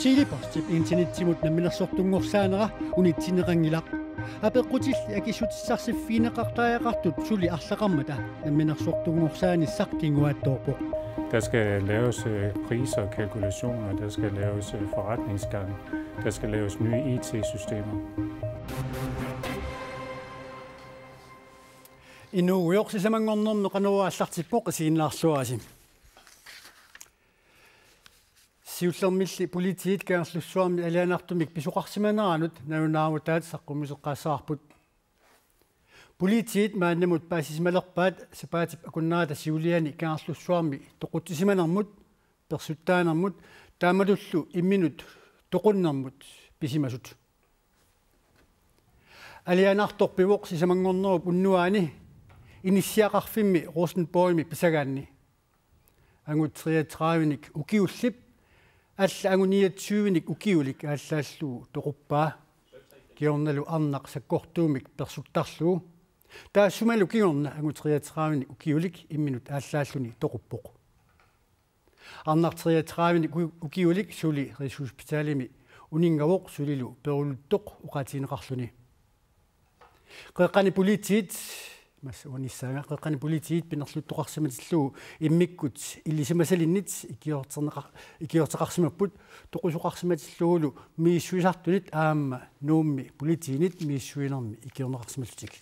Tilipostip internettimut namminersortunngorsaanera unittineqangilaq apeqqutilli akissutissarsifiineqartaajaaqartut suli arlaqarmata namminersortunngorsaanissaq kinguaattoorpoq. Der skal laves priser og kalkulationer, der skal laves forretningsgang, der skal laves nye IT-systemer. Inuuyorsisamangornernu qanuaallartippoq isiinlaarsuasim. Siullermilli politiit kaarlussuarmi alianartumik pisuqarsimaneranut naunaamuutaat saqqumuseqqaasaarput. Politiit maannamut paasismalerpaat sapaatip akunnaata siuliani kaarlussuarmi toquttisimanermut persuttaanermut taamalullu imminut toqunnermut pisimasut. Alianartorpivoq sisamangornerup unnuaani inissiaqarfimmi Rosenborgmi pisagaanni. Angut 33-nik ukiullip alla anguniatsuunik ukiulik aallallu toquppaa kiornalu arnaq sakkortuumik persuttarluu taassumalu kiorna angut 33-nik ukiulik imminut aallalluni toquppoq arnaq 33-nik ukiulik suli risushospitalimi uningavoq sulilu peruluttoq uqatiineqarluni qeqqani politiit massuunissaaga qeqqani politiit pinerluttoqarsimatilluu immikkut illisimasalinnit ikiorteqarsimapput toqusuqarsimatilluulu miissuisartunit aamma nuummi politiinit miissuinermi ikiorneqarsimallutik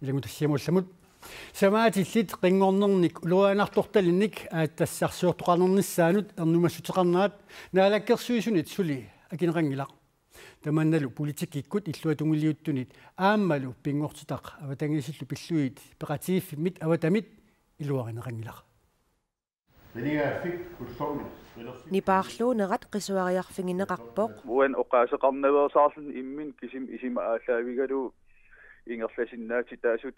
ilanguttassiamullamut samaatillit qingornernik uluaanartortalinnik aattassarsuortoqarnernissaanut ernumassutеқарнаат наалаккерсуисунит сули акинеқангилақ таманналу политиккиккут иллуатунгилиуттунит ааммалу пингортитақ аватангисиллу пиллуит пеқатииффиммит аватамит илуаринеқангилақ нипаарлуунерат қисуариарфигинеқарпоқ уан оқаасеқарнавеерсаарлун иммин кисим исима ааллаавигалу ингерласиннаати таасут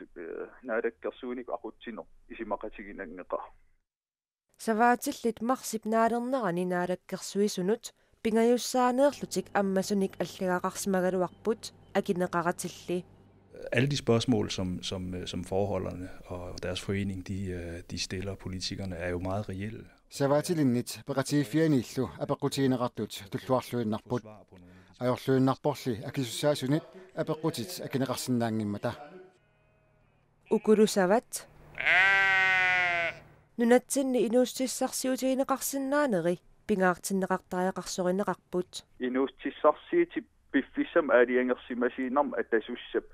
наалаккерсууник aqutsiно исимақатигинангеқа саваатиллит марсип наалернерани наалаккерсуисунут pingajussaanерlутик аммасуник аллагақарсимагалуарпут акинеқаратилли. Alle de spørgsmål, som forholderne og deres forening de stiller politikerne, er jo meget reelle. Savatilinit peqatiiffianillu apeqqutiineqartut tulluarluinnarput ajorluinnarporli akissussaasunit apeqqutit akineqarsinnaangimmata. Ukulusavat nunatsinni inuustissarsiutiineqarsinnaaneri pingaartinneqartariaqarsorinneqarput inuustissarsiiti piffissam aaliangersimasiinarma attasussap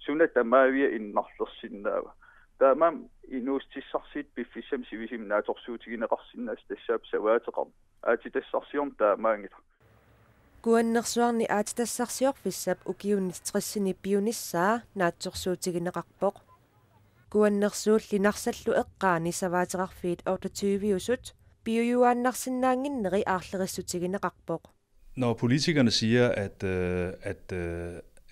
suna tamaavia innarlersinnaava taamam inuustissarsiit piffissam sivisim naatorsuutigineqarsinnaas tassaap savaateqarn aatitassarsiorn taamaangita kuannersuarni aatitassarsiorfissap ukiunnitstrissini piunissaa naatsorsuutigineqarpoq kuannersuulli narsallu eqqaani savaateqarfiit 28-usut biojuannarsinnaanginneri aarlerissutigineqarpoq. Når politikerne siger, at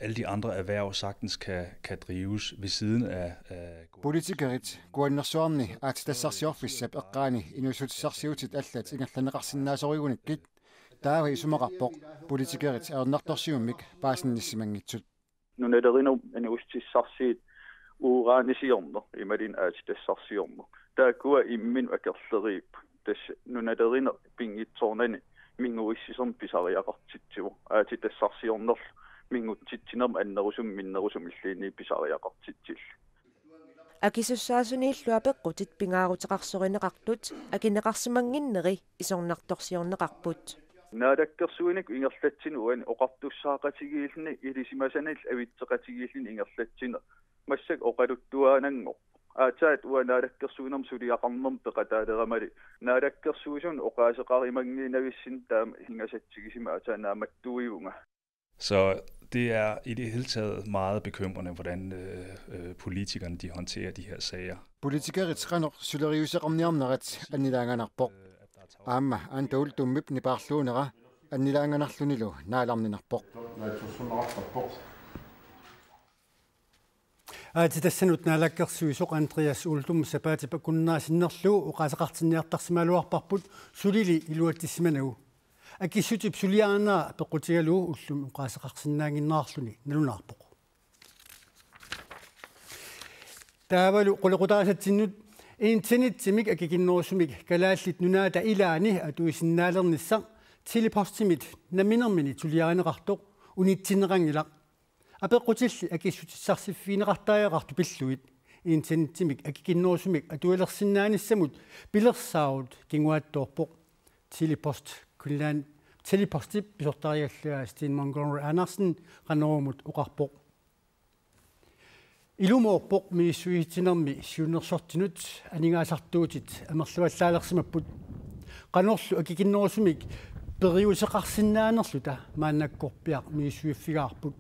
alle de andre erhverv sagtens kan drives ved siden af politikerit kuannersuarni aatitassarsiorfissap eqqaani inusutissarsiutit allat ingerlaneqarsinnaasorigunnikkit taava isumaqarpoq politikerit aernartorsiummik paasinnissimangitsut nunalerinu inuustissarsiit uuraanisiorner imalin aatitassarsiorner taakua immin akerleriip tas nunalerina pingitsoornani minguissisorm pisariaqartitsiu aatitassarsiornerl mingutsittinerm annerusum minnerusum illiini pisariaqartitsill акисуссаасунииллуа пеққутит пингаарутеқарсориneqartut акинеқарсимангиннери исорнарторсиорнеқарпут наалаккерсуиник ингерлатсину уани оқартуссаақатигииллни илисимасанил авитсеқатигииллни ингерлатсина массак оқалуттуаананго аатаат уанаалаккерсуинерм сулиақарнерм пеқатаалерамали наалаккерсуисун оқаасеқаримагниинависсин таама хингасатсигисима атаанааматтуиунга. Så det er i det hele taget meget bekymrende, hvordan politikerne de håndterer de her sager. Politikerit qanor suleriuseqarniarnerat annilaanganarpoq aamma antaultummip nipaarluunera annilaanganarlunilu naalarninarpoq аатитассанут наалаккерсуисоқ Андреас Ултум сапаатипа куннаассиннерлуу уқаасеқартинниартарсималуарпарпут сулили илуаттиссиманагу акиссутип сулиаанаа пеққутигалуу уллум уқаасеқарсинаангиннаарлуни налунаарпоқ таавалу qulqutaasatsinнут иинтинитсимик акикиннерусумик калааллит нунаата илаани атуисиннаалернisса тилипостимит наминермини тулиаринеқартоқ унитсинеқангилақ апеққутилли акиссутиссарсиффинеқартаажақарту пиллуит иинтинитсимик акикиннерусумик атуилерсиннааниссамут пилерсаарут кингуаатторпоқ тилипост куллаан тилипостип писортаригаллуа Стин Монгомери Анерсен qanерумут уқарпоқ илумоорпоқ мииссуитинерми сиуннерсортинут анигаасартуутит амерлуаллаалерсимаппут qanорлу акикиннерусумик периусеқарсиннаанерлута мааннаккорпиақ мииссуиффигаарпут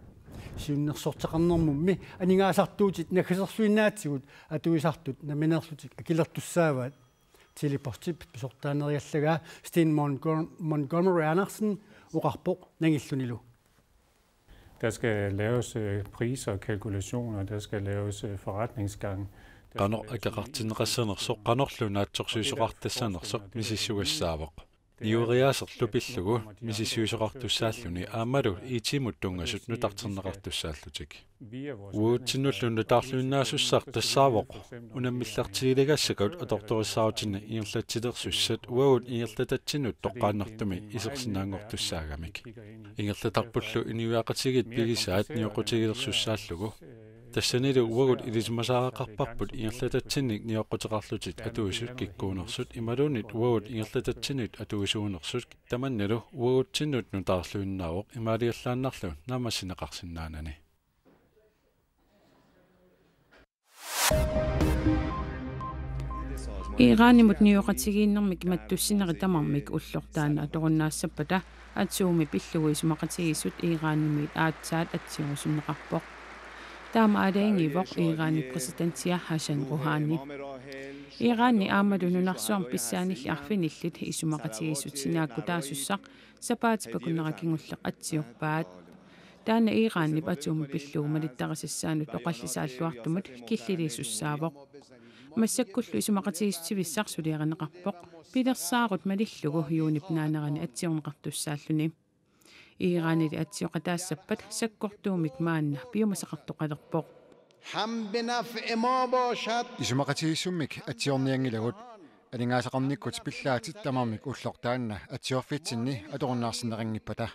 сиуннерсортеқарнэрмумми анигаасартуутит наггасерлуиннаатсигут атуисартут наминерлутик акилертуссааваат тилипостип писортаанериаллагаа Стин Монгомери Анерсен уқарпоқ нагиллунилу. Der skal laves priser og kalkulationer, der skal laves forretningsgang. Qanor akaqartinneqassanersoq qanorlunaatsorsuisuqartassanersoq misissugassaaveq. Niuriaaserlu pillugu misissuisuqartussaalluni aamalu iitimut tungasut nutarterneqartussaаллутик. Uutsinnullunnu taarluinnaasussaq tassaaveq unammillartigilaгассакут atortorissaarutinna inerlatsilersussat uagut inerlatatsinut toqqaannertumi isersinnaangortussaagamik. Ingerlatarpullu iniuaqatigit pigisaat nioqutigilersussaallugu тассанилу уагут илисмасаарақарпарпут ингерлататсинник ниоққутеқарлутит атуисут киккуунерсут ималуунит уагут ингерлататсинут атуисуунерсут таманналу уагутсиннут нутаарлуиннаавоқ имаалиаллааннарлу наамассинеқарсинаанани Иранимут ниоқатигииннэрмик маттуссинери тамармик уллортаана аторуннаассаппата атсууми пиллугуис мақатигиссут иранимит аатсаат атсиорусуннеқарпоқ таама аленгивоқ ирани президентия Хасан Рухани ирани аамалу нунарсуарм писсаанилли арфиниллит исумақатигиссут синаакку таасуссақ сапаати пакуннеракингуллеқ атсиорпаат таана ирани патууми пиллугу малиттарисассаанут оқаллисааллуартумут киллилиссуссаавоқ массаккуллу исумақатигиссутивиссар сулиаринеқарпоқ пилерсаарут малиллугу юунипнаанерани атсиорнеқартуссааллуни Иранили атсиоқатаассаппат саккортуумик маанна пиумасақартоқалерпоқ исумақатигиссуммик атсиорниангилагут алингаасақарниккут пиллаатит тамармик уллортаанна атсиорфитсинни аторуннаарсинеқангиппата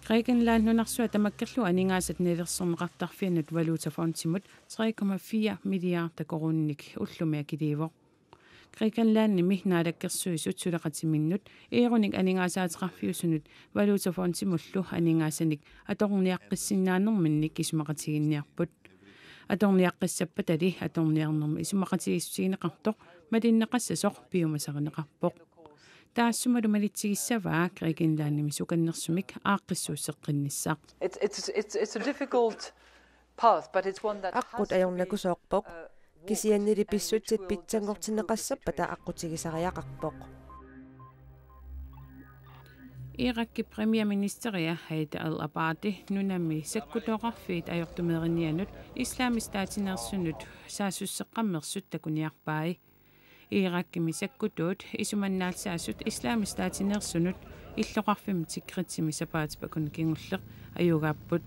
Grækenland nunarsuat tamakkerlu aningaasat nedersernеqartarfiannut valutafontimut 3,4 milliarder korunnik ullumia kiliivoq Grækenland mihnaalakkersuisut sulaqatiminnut eerunik aningaasaateqarfiusunut valutafontimullu aningaassanik atorniaqqissinnaannerminnik isumaqatiginniarput atorniaqqissappat ali atorniarnermi isumaqatigisutigineqartoq malinneqassasoq piumasarineqarpoq taassummalu malitsigissavaa Grækenlandimi sukannersumik aaqqissuusseqqinnissaaq It's a difficult path but it's one that аққут ajornakusoorpoq кисианнили писсутсит питсангортинеқассаппата аққутигисариақарпоқ Irakki premierministeria Haider al-Abadi nunami sakkutooqarfiit ajortumeriнианут исламистаатинерсунут саасусseqqammersut takuniarpai Irakkimi sakkutut isumannaалсаасут исламистаатинерсунут иллоqarfimi tikkritimi sapaatipakun kingulleq ayugaapпут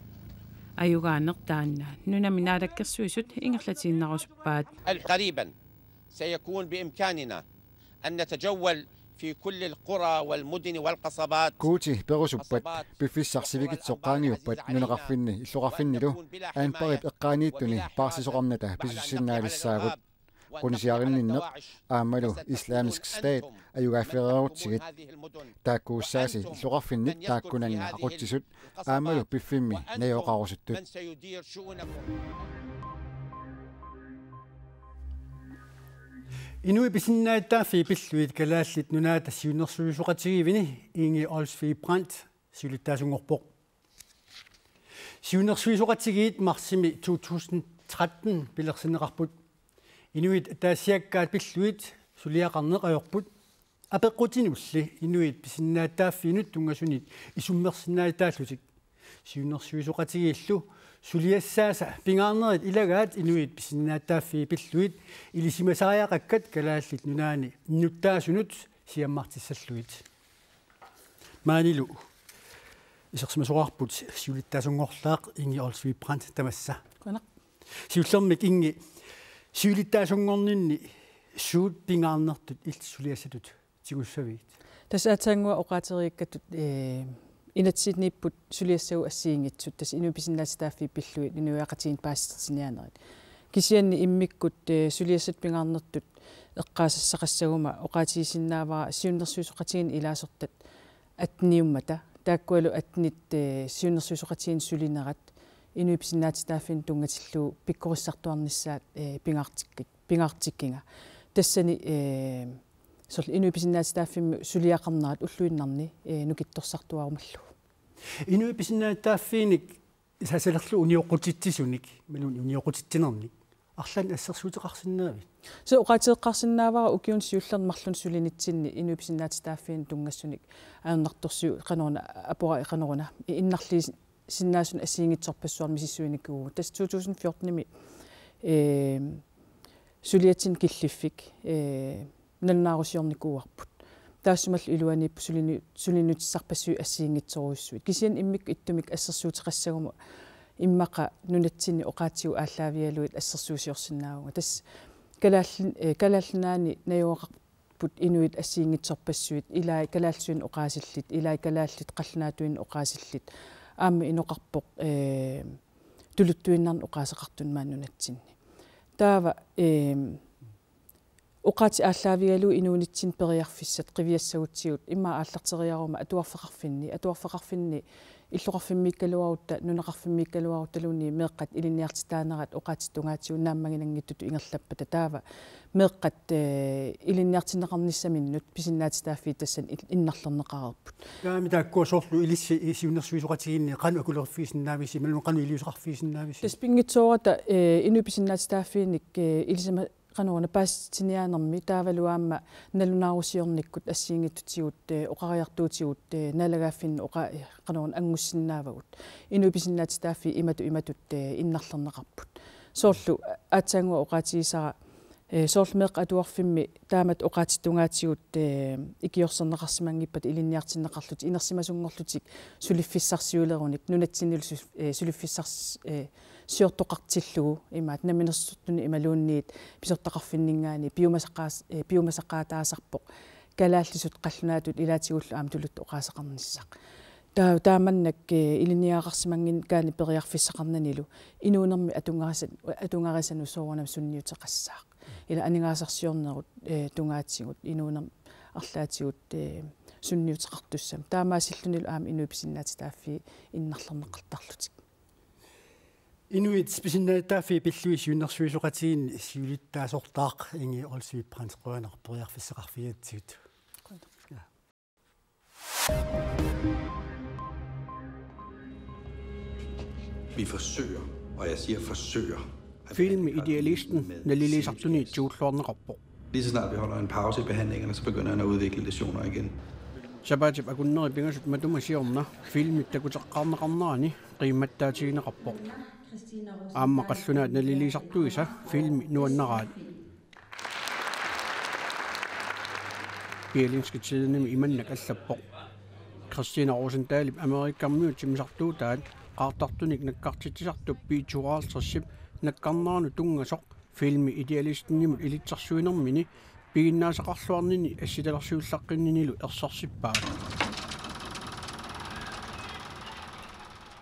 ayugaannertaanna nunami naalakkersuisut ingerlatiinnerusuppaat قريبا سيكون بإمكاننا أن نتجول في كل القرى والمدن والقصبات كوتي بيروسوبات بفيسارسيفيكيت سوقانيوبات نونقارفيني иллоqarfinnилу аанпарит эққаанииттуни парсисоқарната писуссиннаалиссаагут qunisiarinninneq aammalu islamisk state ayugaaffereerutsigit taakkuussaasi иллоqarfinnit taakkunanna aqutsisut aammalu piffimmi nayoqarusuttut Inui pisinnaaittaafi pilluit kalaallit nunaata siunersuusuqatigivini ingi Olsfi Brandt siulittaasungorpoq siunersuusuqatigiit marsimi 2013 pilersineqarput Inuit taasiakkaat pilluit suliaqarneqajorput apeqqutinulli inuit pisinnaataafiinut tungasunit isummersinnaitaallutik siunersuusuqatigiillu suliassaasa pingaarnerit ilagaat inuit pisinnaataafi pilluit ilisimasariaqakkat kalaallit nunaani innuttaasunut siammartissalluit maanilu исерсимасоқарпут сиулиттаасунгорлаақ инги олсви бранд тамасса кана сиуллермик инги сиулиттаасунгорнинни суут пингаарнертут иллсулиассатут тигуссавиит тасаатаангуа оқаатерииккатут инатситниппут сулиассагу ассиингитсут тас инуписиннаатитааффи пиллуит инуяақатиин паасситсинианерит кисианни иммиккут сулиассат пингаарнертут эққаассақассагума оқаатигисиннаавара сиуннерсуисоқатигин илаасортат атниуммата тааккуалу атнит сиуннерсуисоқатигин сулинерат инуиписиннаатитааффин тунгатиллуу пиккориссартуарниссаат пингаартиккинга тассани сол инуиписиннаатитааффимми сулиақарнерат уллуиннарни нукитторсартуарумаллу инуиписиннаатааффиник сасалерлу униоқутитсисуник малун униоқутитсинерник арлан ассерсуутеқарсиннаавит со оқаатеққарсиннаавара укиун сиуллерн марлун сулинитсинни инуиписиннаатитааффиин тунгассуник аернарторсиу қанорна апора қанорна иннарли синнаасун ассиингитсорпассуар мисиссуиниккуу тас 2014-ми сулиатсин киллиффик налнаарусиорникууарпут таассумал илуанииппу сулинутиссарпассуи ассиингитсоруйуссуит кисиан иммик иттумик ассерсуутеқассагума иммақа нунатсинни оқаатиу ааллаавиалуит ассерсуусиорсинаагунга тас калааллинаани наюақарпут инуит ассиингитсорпассуит илаи калаалсуин оқаасиллит илаи калааллит қалланаатуин оқаасиллит аама иноқарпоқ тулуттуиннарн оқаасеқартун мааннунатсинни таава оқаати ааллаавигалу инуунитсин периарфиссат қивиассагутсигут имма ааллартериарума атуарфеқарфинни иллоқарфиммиккалуарутта нунеқарфиммиккалуарутталуни меэққат илинниартитаанерат оқаатиттунгаатиу нааммагинангиттуту ингерлаппата таава меэққат илинниартинеқарниссаминнут писиннаатитааффи тассан иннарлернеқарерпут таами тааккуа соорлу илисси сиуннерсуисоқатигинни қану акулерфиисиннаависи малун қану илиусақарфиисиннаависи таспингитсоората инуписиннаатитааффиник илисама qanorna paassiniaanermi taavaluaamma nalunaarusiornikkut assiingittutigut oqariartuutigut nalagaaffinni oqa qanorna angussinnaavagut inupisinnaatitaaffi imatut innarlerneqarput soorlu aatsaangua oqaatigisara soorlumeeq atuarfimmi taamat oqaatittungaatigut ikiorserneqarsimangippat ilinniartinneqarlut inersimasungorlutik suliffissarsiulerunik nunatsinnilu suliffissars сиортоқартиллугу имаат наминерсуттуни ималуунниит писортақарфиннингаани пиумасақаатаасарпоқ калааллисут қаллунаатут илаатигуллу аамтулут оқаасеқарниссақ тааманнак илиниақарсимангин каани периарфиссақарнанилу инуунерми атунгарисану соорнам сунниутеқассаақ ила анигаасарсиорнерут тунгаатсигут инуунер арлаатигут сунниутеқартуссам таамаасиллунилу аама инуиписиннаатитааффи иннарлернеқартарлутик Inuit spisinnaataafi pillui siunnersuisuqatiin siulittaasортаақ инги олсуи пранцқуанер периарфиссеқарфиатсигут. Vi forsøger, og jeg siger forsøger. Film idealisten naliliisartuni tuulluarneqarpo. Lige så snart vi holder en pause i behandlingerne, så begynder han at udvikle læsioner igen. Sabatip akunneri pingasut matumasiorna filmit takuteqqarneqarnaani qiimmattaatigineqarpo. Аама қаллунаат налилисартуиса филми нуаннараат Berlingske Tidende иманнак аллаппоқ Кристина Росенталип Америккармиут тимисартуутаат qaartartunik nakkartitsisartup piitsuqaarserсип наккарнаану тунгасоқ филми идеалистиннимут илитсарсуинермини пигиннаасақарлуарнини асситалерсиуллаққиннинилу ерсарсиппаат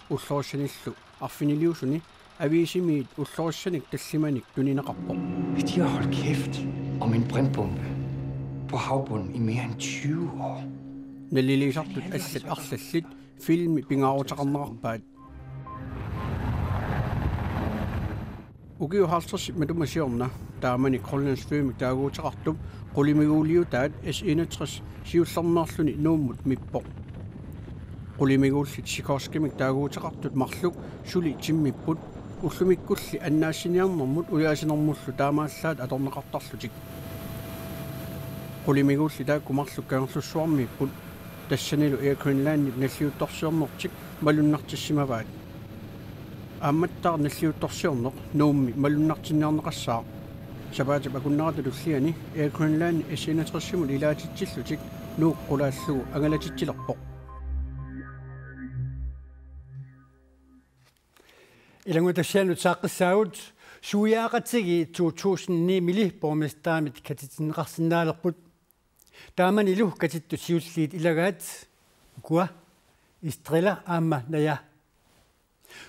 уллооссаниллу арфинилиусуни avisimiit ulloorsanik tallimanik tuninaqarpo. De har holdt kæft om en brandbombe på havbunden i mere end 20 år. Naliliisartut allat arlallit filmi pingaarutaqarnerarpaat. Ukiuharsersi matumasiorna taamani Grønlandsfilmik taaguutaqartup qulimiguuliutaat S61 siullernerluni nuummut mippoq. Qulimiguullit Sikorskimik taaguutaqartut marluk suli timmipput ullumikkulli annaassiniarnermut uyaasinermullu taamaallaat atorneqartarlutik. Qulimiguulli taakkumarluk kanerlussuarmiipput тассанилу Grønlandit наллиутторсиорнерчик малуннартиссимаваат. Аамматтаар наллиутторсиорнеқ нуумми малуннартинниарнеқассаа. Сабаатип акуннаратуллиани Grønland S61 илаатитсиллутик нууққулааллугу ангалатитсилерпоқ. илангутассиану тааққиссаагут суяақатиги 2009 мили борместаамит катитинеқарсинаалерпут тааман илу катитту сиуллиит илагаат куа истрела аама ная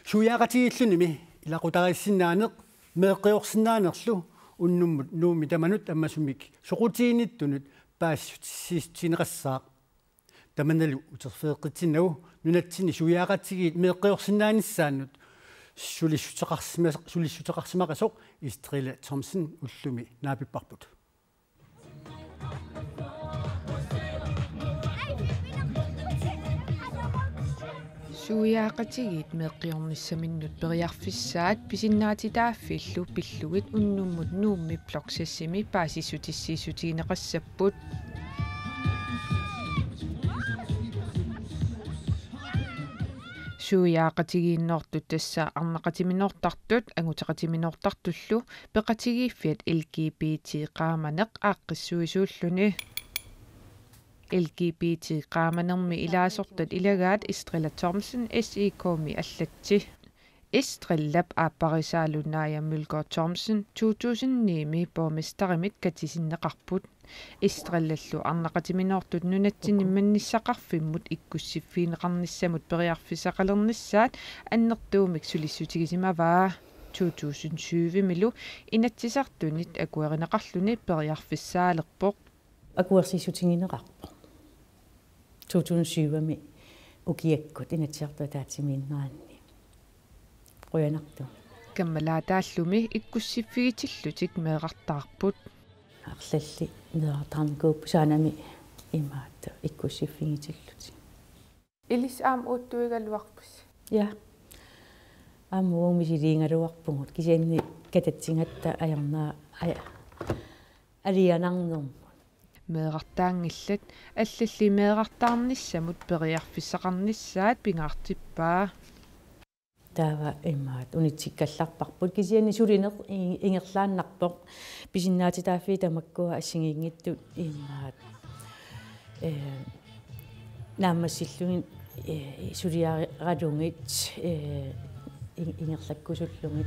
суяақатигиллуними илақутариссинаанеқ меэққиорсинаанерлу уннуммут нууми таманут аммасумик соқутииниттунут паассутиссиинеқассаа таманалу утерфеэққитсинау нунатсини суяақатигиит меэққиорсинааниссааннут сулиссутеқарсимақасоқ истрела Thomsen уллуми наапиппарпут суяақатигиит меэққиорниссаминнут периарфиссаат писиннаатитааффииллу пиллугит уннуммут нуумми плоксассими паасиссутиссиисутигинеқассаппут суяақатигииннортут тассаа арнақатиминортартут агутеқатиминортартуллу пеқатигииффиат LGBT qaamaneq ааqqissuisuulluni LGBT qaamanermi ilaasортат илагаат Истрела Thomsen SEK-ми аллатси Истриллап ааппарисаалунаая Мølgaard Thomsen 2009 борместаримит катисиннеқарпут Истреллаллу арнақатиминортут нунатсинимманниссақарфиммут иккуссиффиинеқарниссамут периарфисақалерниссаат аннертуумик сулиссутигисимаваа 2020 милу инатсисартунит акуеринеқарлуни периарфиссаалерпоқ акуерсисутингинеқарпоқ 2020 ми укиаккут инатсиартуатаатсимииннеранни қуянарту каммалаатааллуми иккуссиффигитиллутик меэқартаарпут арлалли неартарникууп саанами имаатта иккуссиффигитиллути илис аам уттуигалуарпус я аммуумисилиингалуарпугут кисианни кататсингатта аярнаа алианарнерм меэқартаангиллат аллалли меэқартаарниссамут периарфиссақарниссаат пингаартиппаа таава имаат унитсиккалларпарпут кисианни сулинеқ ингерлааннарпоқ писиннаатитааффи тамаккуа ассигиингиттут имаат наамассиллугин сулиарадунгит ингерлаккусуллугит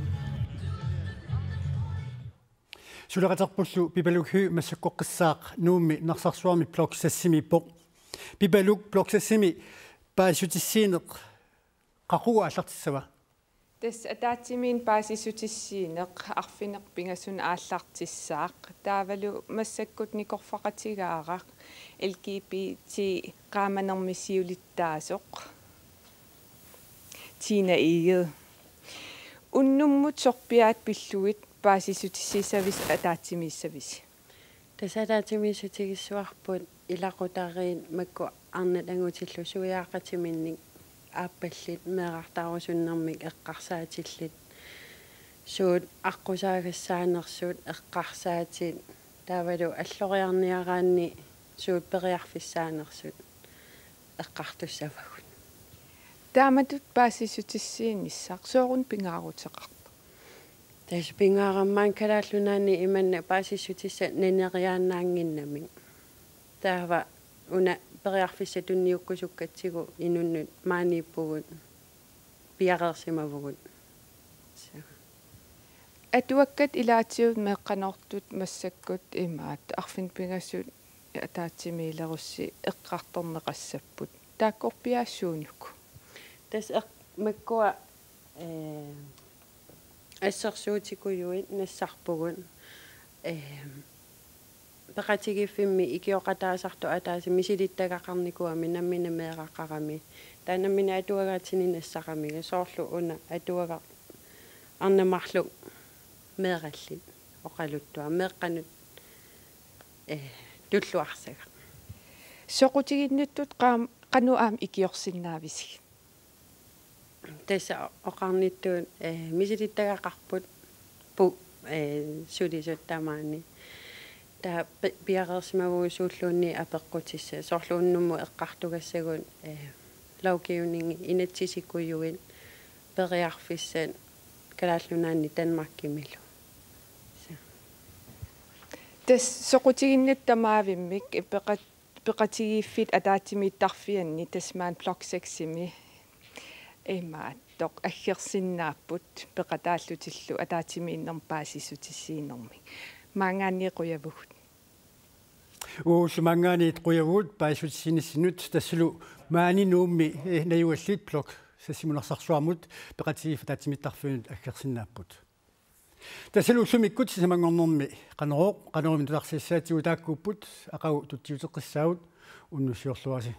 сулеқатерпуллу пипалукхи массаккоққиссаақ нуумми нарсарсуарми плоксассимиппоқ пипалук плоксассими паасутиссиинеқ қақуга аллартиссава тас атаатсимиин паасисутиссиинеқ арфинеқ пингасун ааллартиссаақ таавалу массаккут никорфақатигаарақ LGBT qaamanermisiulittaasuq тина иге уннуммут сорпиаат пиллугит паасисутиссисавис атаатсимииссавис тасатаатимиисутигиссуарпут илақутариин макку арнат ангутиллу суяақатиминник ааппаллит меэқартаарусуннэрмик эққарсаатиллит суут аққусаагассаанерсуут эққарсаатит таавалу аллориарниараанни суут периарфиссаанерсут эққартуссавагут тааматут паасисутиссииннссаақ соорун пингаарутеқарпа тас пингаараммаан калааллунаани иманна паасисутисса ненериааннаангиннами таава уна периарфиссатунниуккусуккатсигу инуннут мааниппугут пиареерсимавгут атуаккат илаатиут меэкканортут массаккут имаат арфин пингасут атаатсимиилерусси эққарторнеқассаппут тааккорпиаассуунукку тас маккуа ассерсуутикуйуит нассарпугут пеқатигиффимми икиоқатаасарту атааси мисилиттагақарникуами наммина меэқақарами таанаммина атуагаатсини нассақамига соорлу уна атуага арнамарлу меэқалли оқалуттуа меэққанут туллуарсага соқутигиннуттут қануаам икиорсиннаависиг таса оқарниттуут мисилиттагақарпут пу сулисуттамаани та пиареерсимавуусууллуунни апеққутисса соорлууннумму эққартугассагун лаукиунинги инатсисиккуйуит периарфиссат калааллунаанни Данмаркимилу тас соқутигиннаттамаавиммик пеқатигииффит атаатимииттарфианни тасмаан плоксексими имаат иситтоқ аггерсиннааппут пеқатааллутиллу атаатимииннерм паасиссутиссиинерми маангаани қуявугут уусмангаани қуявуут паасутиссиниссинут тассалу маани нуумми наюаллит блок сасимунерсарсуармут пеқатигиф таатимиттарфуунут аггерсиннааппут тассалу сумиккут симангорнэрми қанерми туларсиссаатигу тааккуппут ақау тутсиутеққиссаавут уннуссиорлуаси